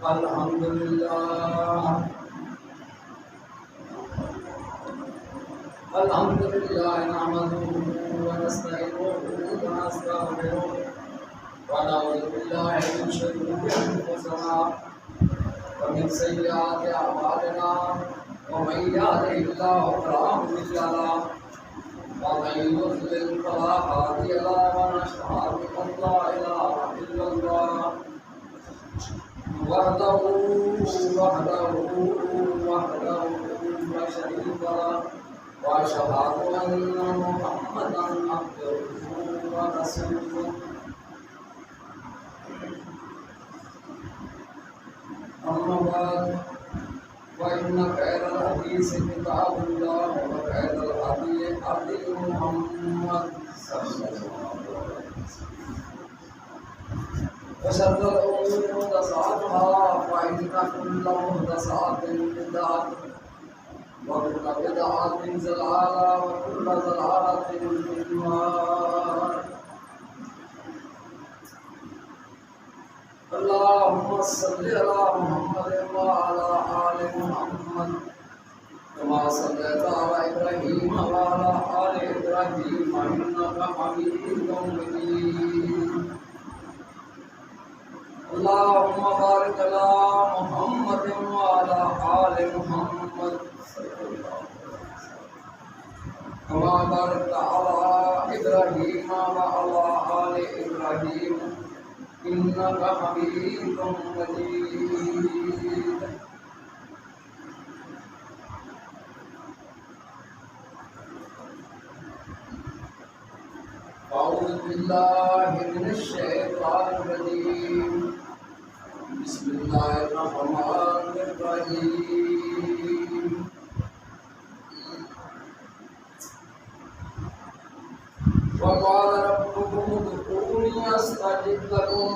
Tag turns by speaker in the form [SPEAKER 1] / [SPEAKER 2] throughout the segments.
[SPEAKER 1] الحمدللہ نحمده ونستعینه ونستغفره ونعوذ باللہ من شرور انفسنا ومن سیئات اعمالنا ومن يهده الله فلا مضل له ومن يضلل فلا هادي له ونشهد ان لا اله الا الله وحده لا شريك له واشهد ان محمدا عبده ورسوله اما بعد فان خير الحديث كتاب الله وخير الهدي هدي محمد صلى الله عليه وسلم وشر الامور محدثاتها فان كل محدثات بدعه وكل بدعة ضلالة وكل ضلالة في النار. اللهم صل على محمد وعلى آل محمد كما صليت على إبراهيم وعلى آل إبراهيم إنك حميد مجيد. اللهم بارك على محمد وعلى آل محمد كما باركت على إبراهيم وعلى آل إبراهيم إنك حميد مجيد. أعوذ بالله من الشيطان الرجيم. بسم الله الرحمن الرحيم. وقال ربكم ادعوني استجب لكم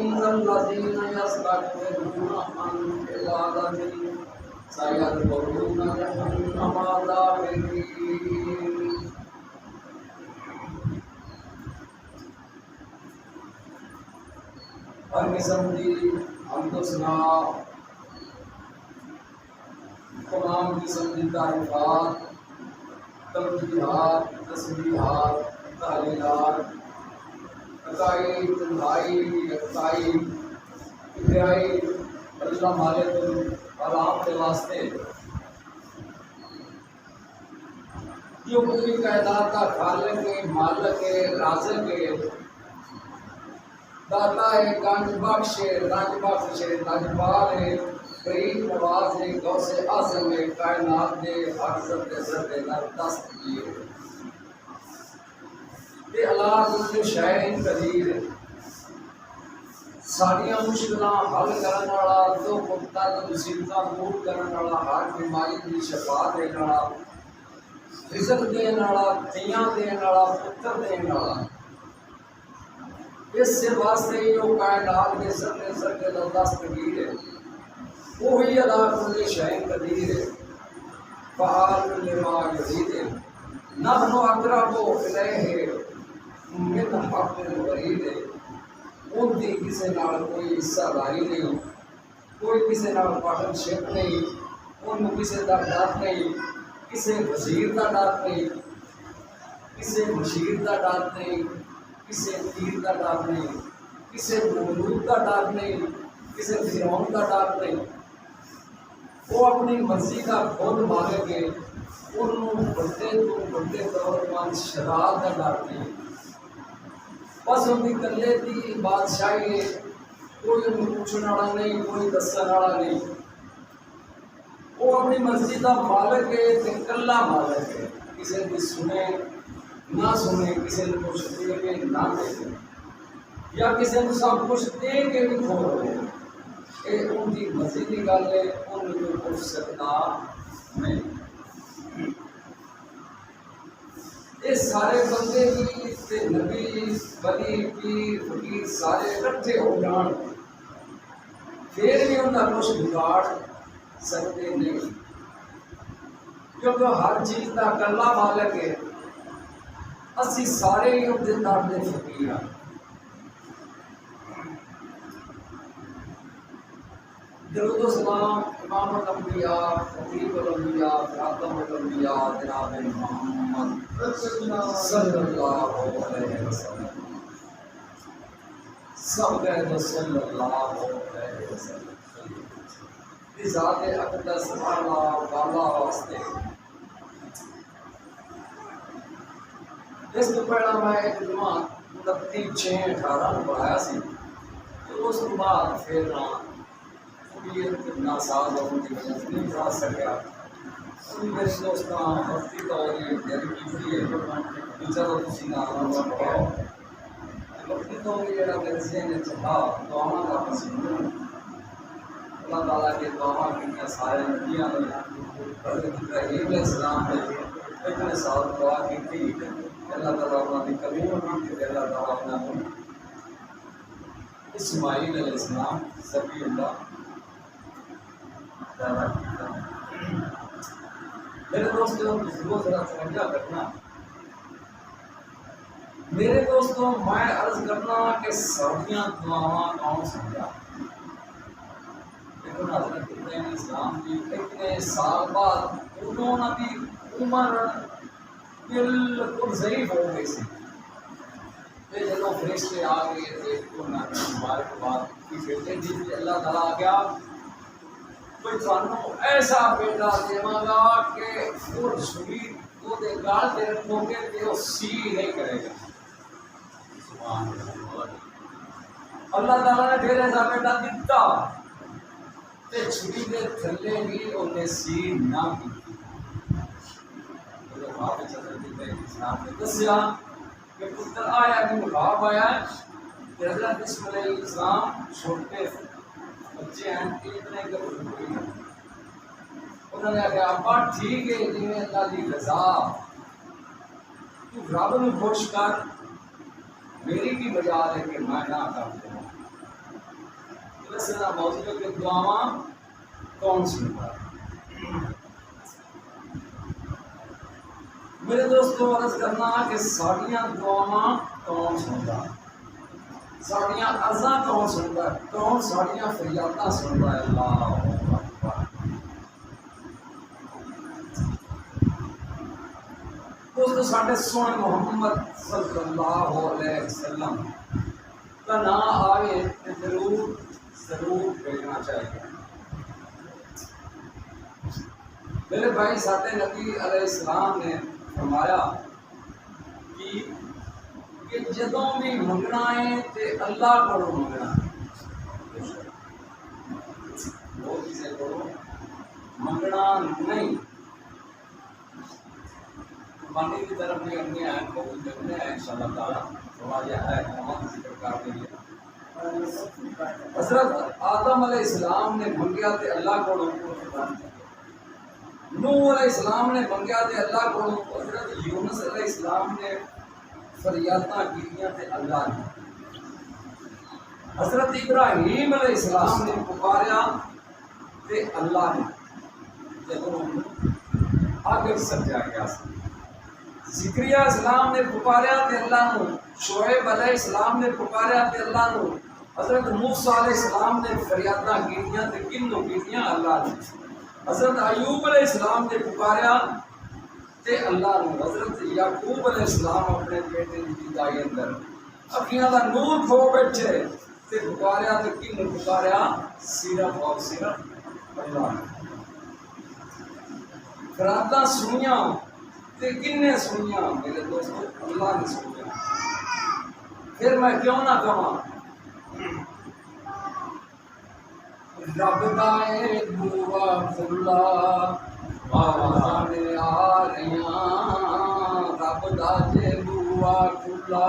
[SPEAKER 1] ان الذين يستكبرون عن عبادتي سيدخلون جهنم داخرين. ہر قسم کی حمد و ثنا تمام قسم کی تعریفات تمجیدات تسبیحات تحلیلات عقائد تنہائی یکتائی ابتدائی اللہ مالک العالم کے واسطے جو پوری کائنات کا خالق ہے مالک ہے رازق ہے داتا ہے گنج بخش ہے رنج بخش ہے رنجبار ہے کریم نواز ہے غوث اعظم ہے کائنات نے ہر ذرے ذرے نر دست کیے تے اللہ کل شیء قدیر ہے. ساریاں مشکلاں حل کرن والا دکھ درد مصیبتاں دور کرن والا ہر بیماری دی شفا دین والا رزق دین والا تیاں دین والا پتر دین والا اس سے واسطے جو کائنات کے ذرے ذرے کا دستگیر ہے وہی اللہ کل شیء قدیر ہے فعال لما یرید. نحن اقرب الیہ من حبل الورید. ان کی کسی نال کوئی حصہ داری نہیں, کوئی کسی نال پارٹنرشپ نہیں, ان کسی کا ڈر نہیں, کسی وزیر کا ڈر نہیں, کسی مشیر کا ڈر نہیں, کسی پیر کا ڈر نہیں, کسی مملوک کا ڈر نہیں, کسی فرعون کا ڈر نہیں. وہ اپنی مرضی کا خود مالک ہے. انہوں بڑے تو بڑے طور پر شراب کا ڈر نہیں. بس ان کی کلے کی بادشاہی ہے, کوئی انہوں پوچھنے والا نہیں, کوئی دسن والا نہیں. وہ اپنی مرضی کا مالک ہے, کلا مالک ہے. کسی کی سنے نہ سنے, کسی نے کچھ دے کے نہ دے کے, یا کسی نے سب کچھ دے کے بھی کھول رہے. یہ ان کی مرضی کی گل ہے, ان کو کچھ سکتا نہیں. یہ سارے بندے بھی نبی ولی پیر فقیر سارے اکٹھے ہو جان پھر بھی ان کا کچھ بگاڑ سکتے نہیں, کیونکہ ہر چیز کا کلا مالک ہے. اسی سارے ہی اپنے درد دے فقیر ہیں. درود و سلام امام الانبیاء خطیب الانبیاء خاتم الانبیاء جناب محمد صلی اللہ علیہ وسلم. سب کہتے صلی اللہ علیہ وسلم. ذات اقدس اعلیٰ والا واسطے اس کو پہلا میں ایک جمعہ 29/6/18 پڑھایا سی. تو اس کے بعد پھر ناساز ہونے کی وجہ سے نہیں پڑھا سکیا. میرے دوستاں وقتی طور جاری کی ہے چلو تھی نام پڑھاؤ. وقتی طور جا میرے ذہن چلا دعا کا پسند اللہ تعالیٰ کے دعا کی سارے نبیاں نے حضرت ابراہیم علیہ السلام نے اتنے سال دعا کی تھی. اللہ تعالیٰ اپنا کی کمی ہوگی کہ اللہ تعالیٰ اپنا اسماعیل علیہ السلام ذبی اللہ پیدا کیا. میرے دوستوں بزرگوں ذرا سمجھا کرنا. میرے دوستوں میں عرض کرنا کہ ساڑیاں دعاواں کون سمجھا. لیکن حضرت ابراہیم علیہ السلام کی اتنے سال بعد انہوں نے بھی عمر بالکل ضعیف ہو گئی سی. جب فرشتے آ گئے تھے مبارکباد کی بیٹے جی اللہ تعالیٰ کیا کوئی تھانوں ایسا بیٹا دیواں گا کہ وہ چھری وہ دے گال تے رکھو گے کہ وہ سی نہیں کرے گا. سبحان اللہ. اللہ تعالیٰ نے پھر ایسا بیٹا دیتا تے چھری دے تھلے بھی انہیں سی نہ کی. آپ اسلام نے دسیا کہ پتر آیا کہ مقاب آیا ہے کہ حضرت اسماعیل علیہ السلام چھوٹے بچے ہیں اتنے گھبرائی ہیں. انہوں نے کہا ابا ٹھیک ہے جی اللہ کی رضا تو رب نو خوش کر میری کی بجا ہے کہ میں نہ کرتا ہوں. اس طرح موضوع کے دعاواں کون سنتا ہے. میرے دوستوں عرض کرنا کہ ساڑیاں دعاواں کون سنتا ہے. ساڑیاں عرضاں کون سنتا ہے. کون ساڑیاں فریاداں سنتا ہے. اللہ اکبر. دوستو ساڈے سونے محمد صلی اللہ علیہ وسلم کا نام آئے تو ضرور بھیجنا چاہیے. میرے بھائی ساڈے نبی علیہ السلام نے فرمایا کہ جدوں بھی منگنا ہے تے اللہ کو منگنا ہے. وہ چیزیں کرو منگنا نہیں. قربانی کی طرف بھی اپنے آئین کو دیکھنے ہیں انشاءاللہ تعالیٰ ہمارے آئین ہمارا ذکر کر کے لیے. حضرت آدم علیہ السلام نے منگیا تے اللہ کو نوح علیہ السلام نے منگیا تے اللہ کو. حضرت یونس علیہ السلام نے فریاداں کیتیاں تے اللہ نے. حضرت ابراہیم علیہ السلام نے پکاریا تے اللہ نے. جب آگے سجا گیا زکریا السلام نے پکاریا تے اللہ نو. شعیب علیہ السلام نے پکاریا تے اللہ نو. حضرت موسیٰ علیہ السلام نے فریاداں کیتیاں تے کنوں کیتیاں اللہ نے. حضرت ایوب علیہ السلام نے پکاریا تے اللہ نے. حضرت یعقوب علیہ السلام اپنے بیٹے کی جدائی اندر اکھیاں دا نور کھو بیٹھے تے پکاریا تے کنوں پکاریا صرف اور صرف اللہ نے. فراداں سنیاں تے کنے سنیاں میرے دوستو اللہ نے سنیاں. پھر میں کیوں نہ کہاں رب دا بوا کھلا آوازاں آ رہیاں. رب دا بوا کھلا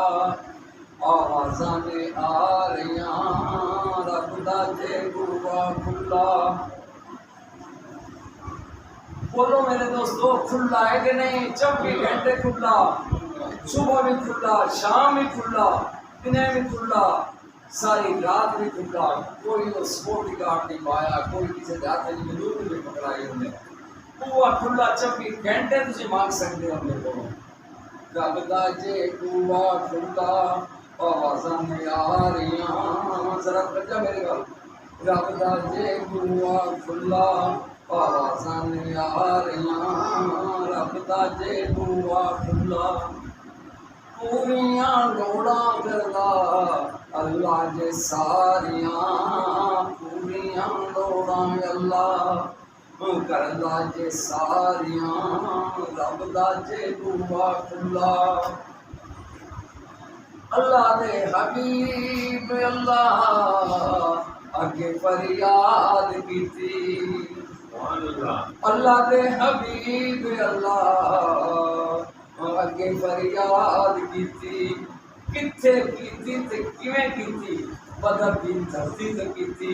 [SPEAKER 1] آوازاں آ رہیاں. رب دا بوا کھلا. بولو میرے دوستو کھلا ہے کہ نہیں. 24 گھنٹے کھلا. صبح بھی کھلا شام بھی کھلا دنیں بھی کھلا ساری رات بھی کھلا. کوئی سپورٹی گارڈ نہیں پایا. کوئی کسی کے ہاتھ میں بندوق نہیں پکڑائی. انہیں وہ کھلا 24 گھنٹے تجھے مانگ سکتے ہو. میرے کو رب دا جے بوا کھلا آوازاں آ رہیاں ذرا توجہ میرے گل رب دا جے بوا کھلا آوازاں آ رہیاں رب دا جے بوا کھلا پوریاں لوڑاں کردا اللہ جے ساریاں پوریاں لوڑاں اللہ کردا جے ساریاں رب دا جے بوا کھلا اللہ دے حبیب اللہ اگے فریاد کیتی اللہ دے حبیب اللہ اگے فریاد کیتی کتھے کیتی تے کیویں کیتی بدر دی دھرتی تے کیتی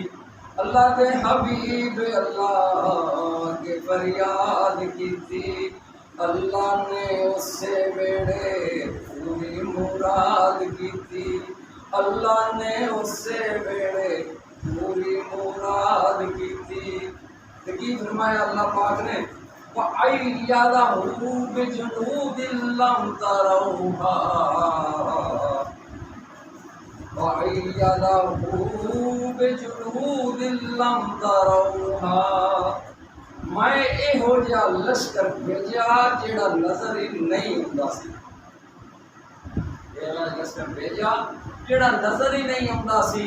[SPEAKER 1] اللہ دے حبیب اللہ اگے فریاد کیتی اللہ نے اسے ویڑے پوری مراد کیتی اللہ نے اسے ویڑے پوری مراد کیتی کی فرمایا اللہ پاک نے وَأَيَّدَهُ بِجُنُودٍ لَّمْ تَرَوْهَا وَأَيَّدَهُ بِجُنُودٍ لَّمْ تَرَوْهَا میں یہو جہا لشکر بھیجا جہاں نظر ہی نہیں ہوندا سی لشکر بھیجا جہاں نظر ہی نہیں ہوندا سی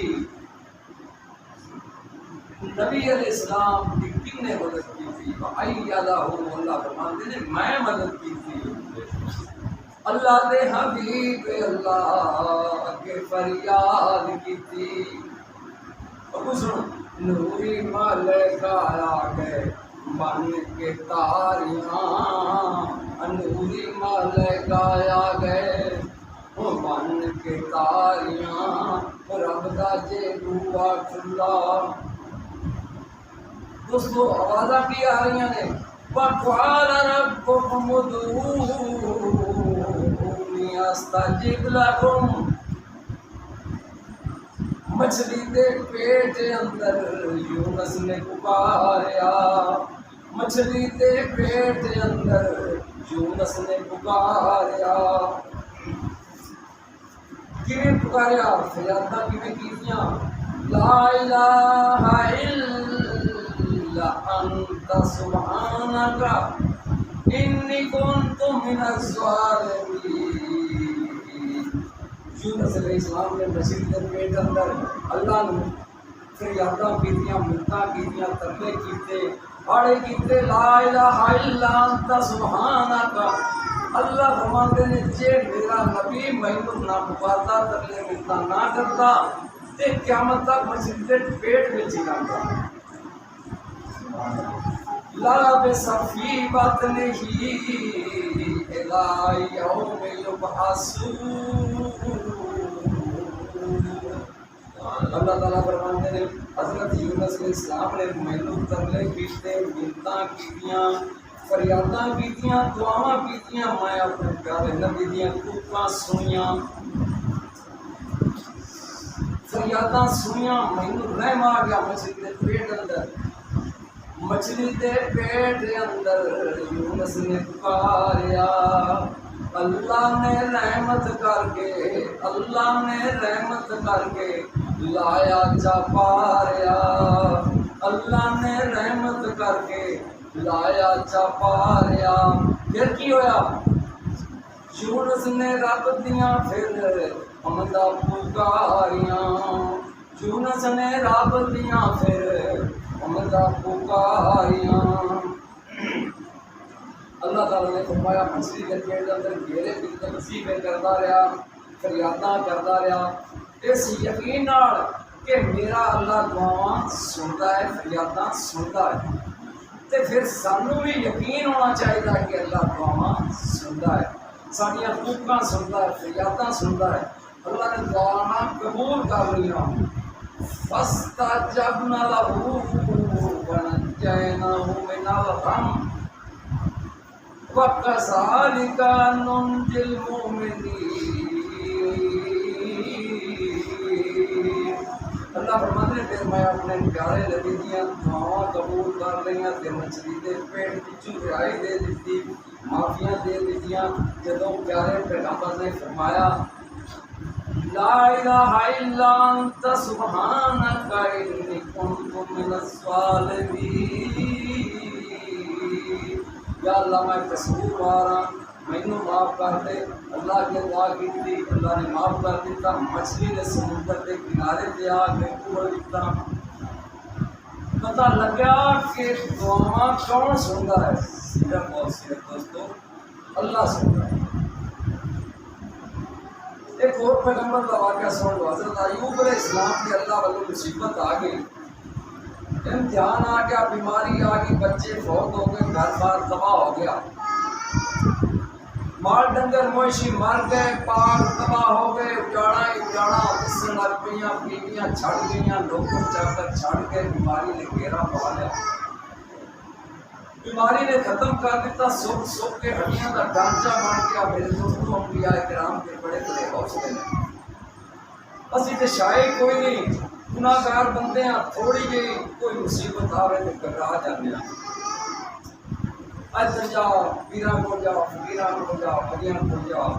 [SPEAKER 1] نبی علیہ السلام کی کنے مدد کی تھی اللہ فرماتے ہیں میں مدد کی تھی اللہ دے حبیب اللہ کے فریاد کی تھی ابو سنو نوری ملکہ آ گئے بن کے تاریاں نوری ملکہ آ گئے بن کے تاریاں رب دا جے بوا کھلا دوستو آوازاں کی آ رہی ہیں وَقَالَ رَبُّكُمُ ادْعُونِي أَسْتَجِبْ لَكُمْ مچھلی دے پیٹ اندر یونس نے پکاریا مچھلی دے پیٹ اندر یونس نے پکاریا کیویں پکاریا فریاداں کیویں کیتیاں لا الہ الا انت سبحانک انی کنت من الظالمین یونس علیہ السلام نے مچھلی کے پیٹ اندر اللہ نے فریاداں کیتیاں منتاں کیتیاں ترلے کیتے آڑے کیتے لا الہ الا انت سبحانک اللہ فرماتے ہیں جے میرا نبی مینوں نہ پکارتا ترلے منتاں نہ کرتا تے قیامت تک مچھلی کے پیٹ وچ ہی رہندا لابس فی بطنہ الی یوم یبعثون اللہ تعالیٰ فرماتے ہیں حضرت یونس علیہ السلام نے مینوں ترلے کیتے منتاں کیتیاں فریاداں کیتیاں دعاواں کیتیاں میں اپنے پیارے نبی دیاں کوکاں سنیاں فریاداں سنیاں مینوں رحم آ گیا مچھلی دے پیٹ اندر مچھلی دے پیٹ اندر یونس نے پکاریا اللہ نے رحمت کر کے لایا چا پاریا اللہ نے رحمت کر کے لایا چا پاریا پھر کی ہویا یونس نے رب دیاں پھر حمداں پکاریاں یونس نے رب دیاں پھر حمداں پکاریاں اللہ تعالیٰ نے فرمایا مچھلی کے پیٹ اندر گھیرے پھرتے مسیحیں کرتا رہا فریاداں کرتا رہا اس یقین نال کہ میرا اللہ دعاواں سنتا ہے فریاداں سنتا ہے تے پھر سانوں بھی یقین ہونا چاہیے کہ اللہ دعاواں سنتا ہے ساڈیاں کوکاں سنتا ہے فریاداں سنتا ہے اللہ نے دعاواں قبول کر لیا فاستجبنا له ونجيناه من الغم وكذلك ننجي المؤمنين اللہ فرماتے ہیں پھر میں اپنے پیارے نبی دیاں دعاواں قبول کر لیاں تے مچھلی دے پیٹ وچوں رہائی دے دتی معافیاں دے دیتیاں جدوں پیارے پیغمبر نے فرمایا لا الہ الا انت سبحانک انی کنت من الظالمین، یا اللہ میں قصوروار ہاں، مینوں معاف کر دے۔ اللہ کی دعا کی تھی، اللہ نے معاف کر دیتا۔ مچھلی نے سمندر کے کنارے پہ آ کے کھول دیتا۔ پتہ لگا کہ دعا کون سنتا ہے؟ صرف اور صرف دوستو اللہ سنتا ہے۔ ایک اور پیغمبر کا واقعہ سن لو، حضرت ایوب علیہ السلام کی اللہ والوں مصیبت آ گئی، امتحان آ گیا، بیماری آ گئی، بچے فوت ہو گئے، گھر بار تباہ ہو گیا، مال ڈنگر مویشی مر گئے، پاک تباہ ہو گئے، اجاڑا اجاڑا دسن لگ پئیاں، بیویاں چھڑ گئیاں، نوکر چاکر چھڑ گئے، بیماری نے گھیرا پا لیا، بیماری نے ختم کر دیتا، سوکھ سوکھ کے ہڈیاں کا ڈھانچہ بن گیا۔ میرے دوستوں انبیاء کرام کے بڑے بڑے حوصلے ہیں، اسی تے شاید کوئی نہیں، گناہ گار بندے ہیں، تھوڑی جی کوئی مصیبت آوے تو گھبرا جانے ہیں، ادھر جاؤ پیراں کو جاؤ، فقیراں کو جاؤ، بڑیاں کو جاؤ،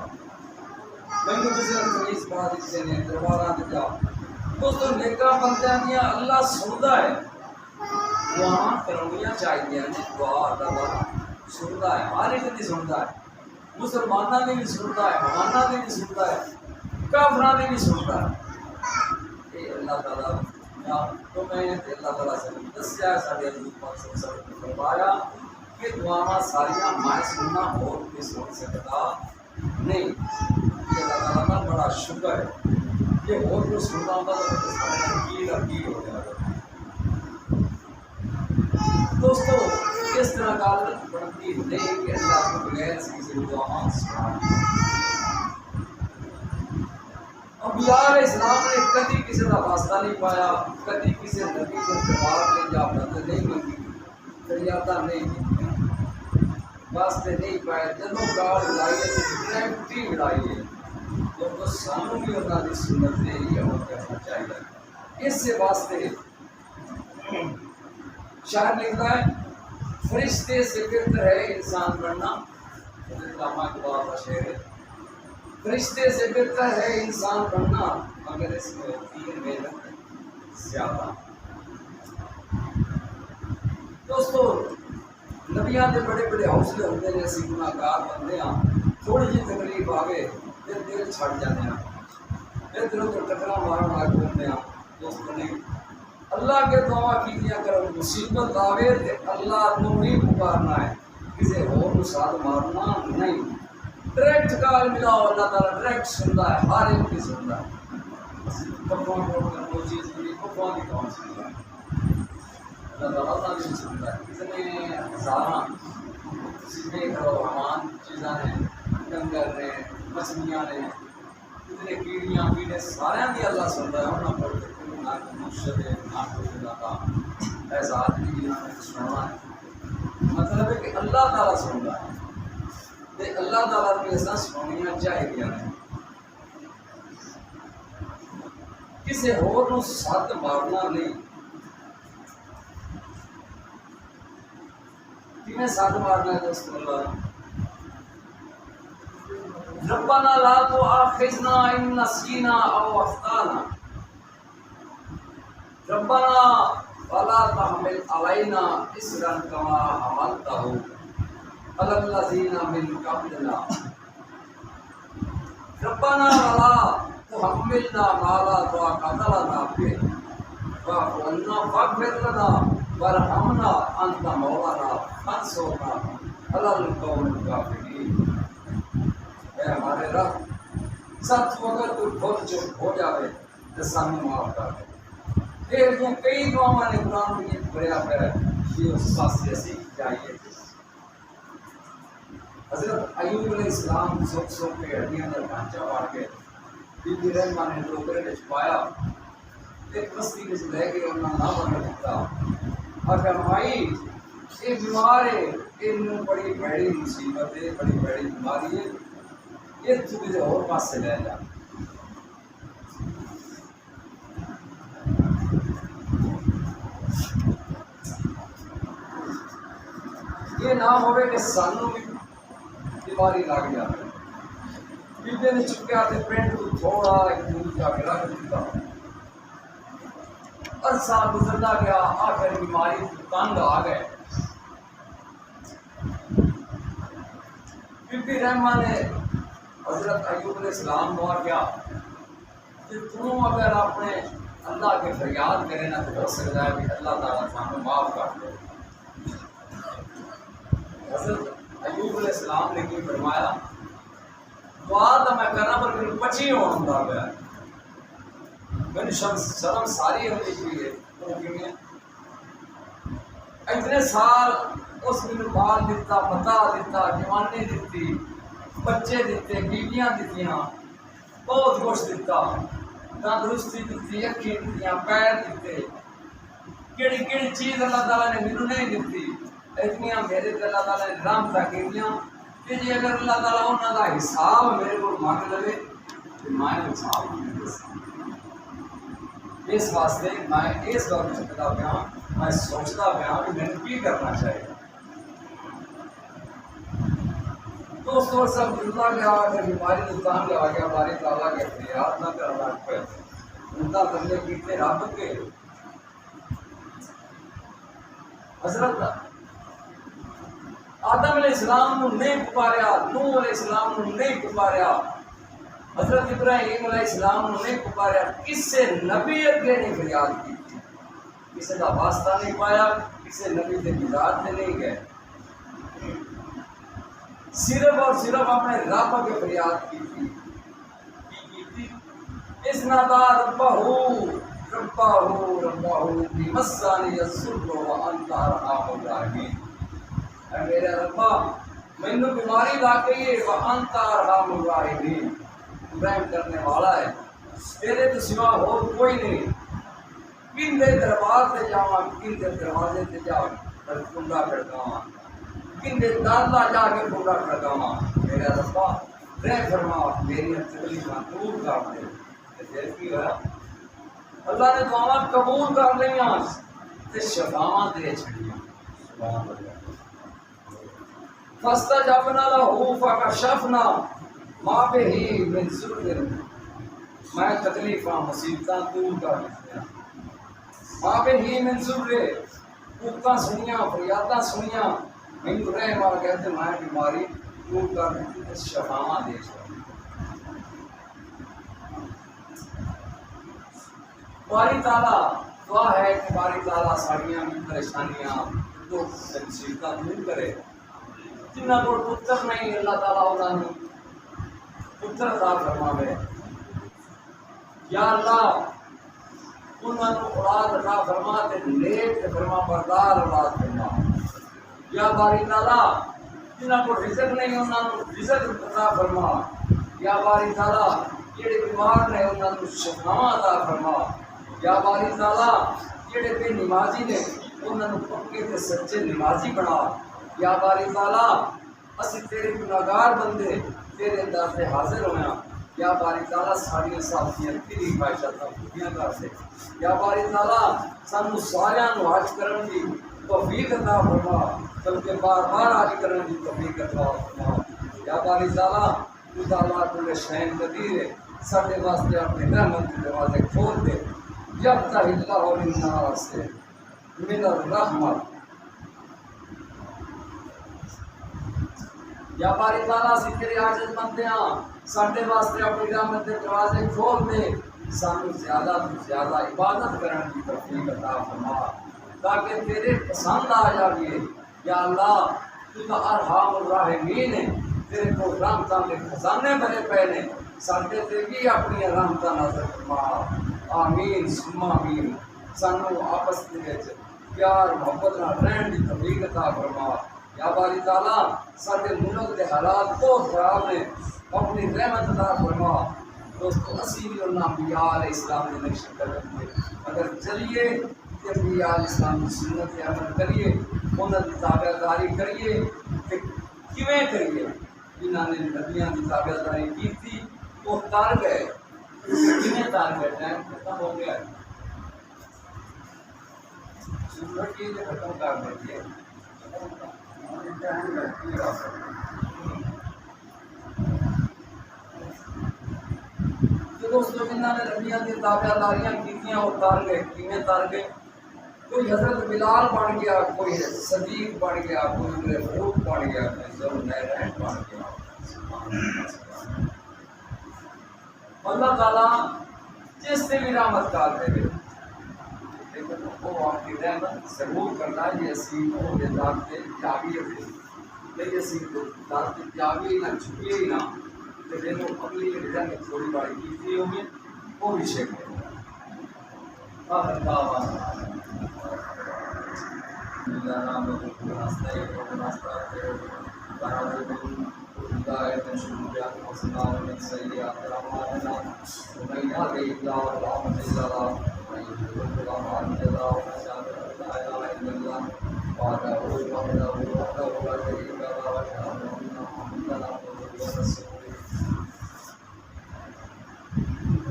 [SPEAKER 1] مینوں کسی نے تمیز پا دیتے نے، درباراں تے جاؤ۔ دوستو نیکاں بندیاں دیاں اللہ سندا ہے، دعا کرنیاں چاہیے ہیں، دعا اللہ سنتا ہے، ہر ایک دی سنتا ہے، مسلمانوں دی بھی سنتا ہے، حیواناں دی بھی سنتا ہے، کافراں دی بھی سنتا ہے۔ یہ اللہ تعالیٰ تو میں اللہ تعالیٰ سے دسیا ہے، سارے حضور پاک صلی اللہ علیہ وسلم نے فرمایا کہ دعاواں ساریاں میں سننا اور کوئی سن سکتا نہیں۔ یہ اللہ تعالیٰ کا بڑا شکر ہے کہ اور کوئی سننا ہوتا تو سارے کی ہو جائے۔ دوستو اس طرح کا بنتی نہیں کہ اللہ کو بغیر کسی دعا سنائے۔ انبیاء علیہ السلام نے کبھی کسی کا واسطہ نہیں پایا، کبھی کسی نبی کو جواب نہیں یا مدد نہیں منگی، فریاداں نہیں کی، واسطے نہیں پائے، جدوں گال ملائی ہے ڈائریکٹی ملائی ہے، تو سانوں بھی انہاں دی سنت نے یہ عمل کرنا چاہیے۔ اس سے واسطے شاعر لکھتا ہے فرشتے سے بہتر ہے انسان بننا، علامہ اقبال کا شعر ہے، فرشتے سے بہتر ہے انسان بننا مگر اس میں ہوتی ہے محنت زیادہ۔ دوستو نبیاں دے بڑے بڑے حوصلے ہوتے ہیں، اسی گناہ گار بندے ہاں، تھوڑی جی تکلیف آوے پھر دل چھڑ جاتے ہیں، ادھر ادھر ٹکرا مارن لگ پتے ہیں۔ دوستو نہیں، اللہ کے دعا کیتیاں کرو، مصیبت آوے تے اللہ نو نہیں پکارنا ہے، کسی اور نو ساتھ مارنا نہیں، ڈائریکٹ کال ملاؤ، اللہ تعالیٰ ڈائریکٹ سنتا ہے، ہر ایک کی سنتا ہے۔ پکوان چھوڑ کر وہ چیز ملی، پکوان کی کون سنتا ہے؟ اللہ تعالیٰ نہیں سنتا ہے۔ کتنے ہزاراں تسی دیکھ رہو حیوان چیزاں نے، ڈنگر نے، مچھلیاں نے، کتنے کیڑیاں پیڑے سارے دی اللہ سنتا ہے، انہاں پر نہ کوئی مرشد ہے نہ کوئی خدا کا احساس نہیں، جنہاں نے سننا ہے۔ مطلب ہے کہ اللہ تعالیٰ سنتا ہے تے اللہ تعالیٰ کی ایسا سننیاں چاہیے، کسی اور نو ساتھ مارنا نہیں۔ کیویں ساتھ مارنا ہے دوست اللہ؟ ربنا لا تؤاخذنا ان نسینا او اخطانا، ربنا ولا تحمل علينا اصرا كما حملته على الذين من قبلنا، ربنا ولا تحملنا ما لا طاقة لنا به واعف عنا واغفر لنا وارحمنا انت مولانا فانصرنا على القوم الكافرين۔ اے ہمارے رب، سچ اگر تو بھول چک ہو جاوے تو سانو معاف کر دے۔ یہ جو کئی دعاواں نے قرآن میں پڑھیا ہے، یہ اس پاسے اسی چاہیے۔ حضرت ایوب علیہ السلام سوکھ سوکھ کے ہڈیاں کا ڈھانچہ پاڑ کے بی بی رحمہ نے ٹوکرے وچ پایا، ایک بستی وچ لے کے انہاں نہ بن دیتا، آخر مائی یہ بیمار ہے، یہ بڑی بھڑی مصیبت ہے، بڑی بھڑی بیماری ہے، یہ تو کسی اور پاس سے لے جا۔ یہ نہ ہوئے کہ سانوں بھی بیماری لگ جائے بیبے نے چکیا تو پنڈ کو تھوڑا ایک دور جا کے رکھ دیتا عرصہ گزرتا گیا آخر بیماری تنگ آ گئے بی بی رحمہ نے حضرت ایوب علیہ السلام کو کیا کہ تم اگر اپنے اللہ کے فریاد کرے نا تو ہو سکتا ہے کہ اللہ تعالیٰ تمہیں معاف کر دے حضرت ایوب علیہ السلام نے کی فرمایا دعا تو میں کرنا پر میرے پچی ہونا پیا میری شرم ساری ہوئی ہوئی ہے وہ کیوں اتنے سال اس نے بال دیتا متا دیتا جوانی دیتی بچے دیتے بیویاں دیتیاں بہت کچھ دیتا تندرستی دیتی اکھیں دیتیاں پیر دیتے کیڑی کیڑی چیز اللہ تعالیٰ نے مینوں نہیں دیتی اتنیاں میرے تے اللہ تعالیٰ نے رحمتاں کیتیاں کہ جی اگر اللہ تعالیٰ انہاں دا حساب میرے کو مانگ لے تو میں حساب نہیں دے سکتا اس واسطے میں اس دور میں چکتا پیا میں سوچتا پیا کہ میں کی کرنا چاہیے دوستوں سب جلتا گیا کہ بیماری نقصان آ گیا باری تعالیٰ کے اختیارات نہ کر لگ پہ انتا بندے کیتے رب کے حضرت آدم علیہ السلام نو نہیں پکاریا نوح علیہ السلام نو نہیں پکاریا حضرت ابراہیم علیہ السلام نے نہیں پکاریا کسے نبی اگے نہیں فریاد کی کسی کا واسطہ نہیں پایا کسی نبی کے مزاج سے نہیں گئے صرف اور صرف اپنے رب اگے فریاد کی تھی اس نادا ربہ بمسانی السر وانت ارحم الراحمین اے میرے ربا مینوں بیماری لا گئی ہے وانت ارحم الراحمین رحم کرنے والا ہے تیرے تو سوا اور کوئی نہیں کن دے دربار سے جاواں کن دے دروازے سے جا کنڈا کھڑکاواں کن دے دادا جا کے کنڈا کھڑکاواں میرے ربا رحم فرما میری تکلیفاں دور کر دے پھر کی ہوا اللہ نے دعاواں قبول کر لیاں تے شفاواں دے چھڑیاں سبحان اللہ فاستجبنا له فكشفنا ماں پہ ہی من ضرور میں تکلیفاں مصیبتاں دور کر دیتے ہیں ماں پہ ہی من ضرور کوکاں سنیاں فریاداں سنیاں مینوں رحم والا کہتے میں بیماری دور کر دیتی تے شفاواں دے چھڑی باری تعالیٰ دعا ہے کہ باری تعالیٰ ساڑیاں پریشانیاں دکھ مصیبتاں دور کرے جنہاں کو پتر نہیں اللہ تعالیٰ انہاں نوں پتر عطا فرماوے یا اللہ انہاں نوں اولاد عطا فرما تے نیک تے فرما بردار اولاد فرما یا باری تعالیٰ جنہاں کو رزق نہیں انہاں نوں رزق عطا فرما یا باری تعالیٰ جڑے بیمار نے انہاں نوں شفاواں عطا فرما یا باری تعالیٰ جڑے بے نمازی نے انہاں نوں پکے تے سچے نمازی بنا یا باری تعالیٰ اسی تیرے گناہگار بندے تیرے در سے حاضر ہویا یا باری تعالیٰ ساڑیاں ساتھیاں تیری خواہشاتاں پوریاں کر دے یا باری تعالیٰ سانوں ساریاں نوں حج کرن دی توفیق عطا فرما بلکہ بار بار حج کرن دی توفیق عطا فرما یا باری تعالیٰ تو تعالیٰ کل شین قدیر ہے ساڈے واسطے اپنے رحمت کے دروازے کھول دے یفتح اللہ للناس من الرحمت یا باری تعالیٰ سی تیرے عاجز بندے ہاں ساڈے واسطے اپنی رحمت کے دروازے کھول دے سانوں زیادہ تو زیادہ عبادت کرنے کی توفیق عطا فرما تاکہ تیرے پسند آ جائے یا اللہ تو تو ارحم الراحمین ہے تیرے کو رحمتاں کے خزانے بھرے پے نے ساڈے تے بھی اپنی رحمتاں نازل فرما آمین ثم آمین سانوں آپس وچ پیار محبت نال رہن دی توفیق عطا فرما یا باری تعالیٰ سارے ملک کے حالات بہت خراب نے اپنی رحمت عطا فرما دوستو اسی بھی انہاں انبیاء علیہ السلام نے نقش قدم دے اگر چلیے کہ انبیاء علیہ السلام کی سنت پہ عمل کریے انہاں کی تابع داری کریے کہ کیویں کریے جنہاں نے نبیاں کی تابع داری کی تھی وہ تار گئے کیویں تار گئے ٹائم ختم ہو گیا سورت کی ختم کر دیتی ہے دوستوں جنہوں نے نبیوں کی تابع داریاں کیتیاں وہ تر گئے، کیویں تر گئے؟ کوئی حضرت بلال بن گیا، کوئی صدیق بن گیا، کوئی عمر فاروق بن گیا، کوئی ذوالنورین بن گیا۔ اللہ تعالیٰ جس سے بھی رحمت کر دے لیکن وہ آپ کی رحمت ضرور کرنا ہے۔ اسی کو دار کے تیاگی ہوئے لیکن اسی کو دار کے تیاگی نہ چھپیے ہی نہ کہ دیکھو اگلی رجا میں تھوڑی بڑی کیتی ہوگی وہ بھی شیک ہے۔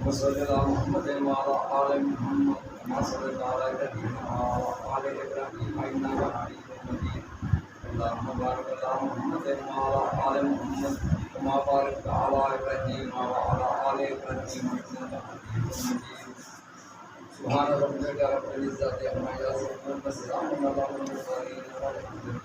[SPEAKER 1] وصلی اللہ محمد وعلی آل محمد کما صلیت علی ابراہیم وعلی آل ابراہیم انک حمید مجید۔ اللہم بارک علی محمد وعلی آل محمد کما بارکت علی ابراہیم وعلی آل ابراہیم انک حمید مجید۔ سبحان ربک رب العزۃ عما یصفون وسلام علی المرسلین والحمد للہ۔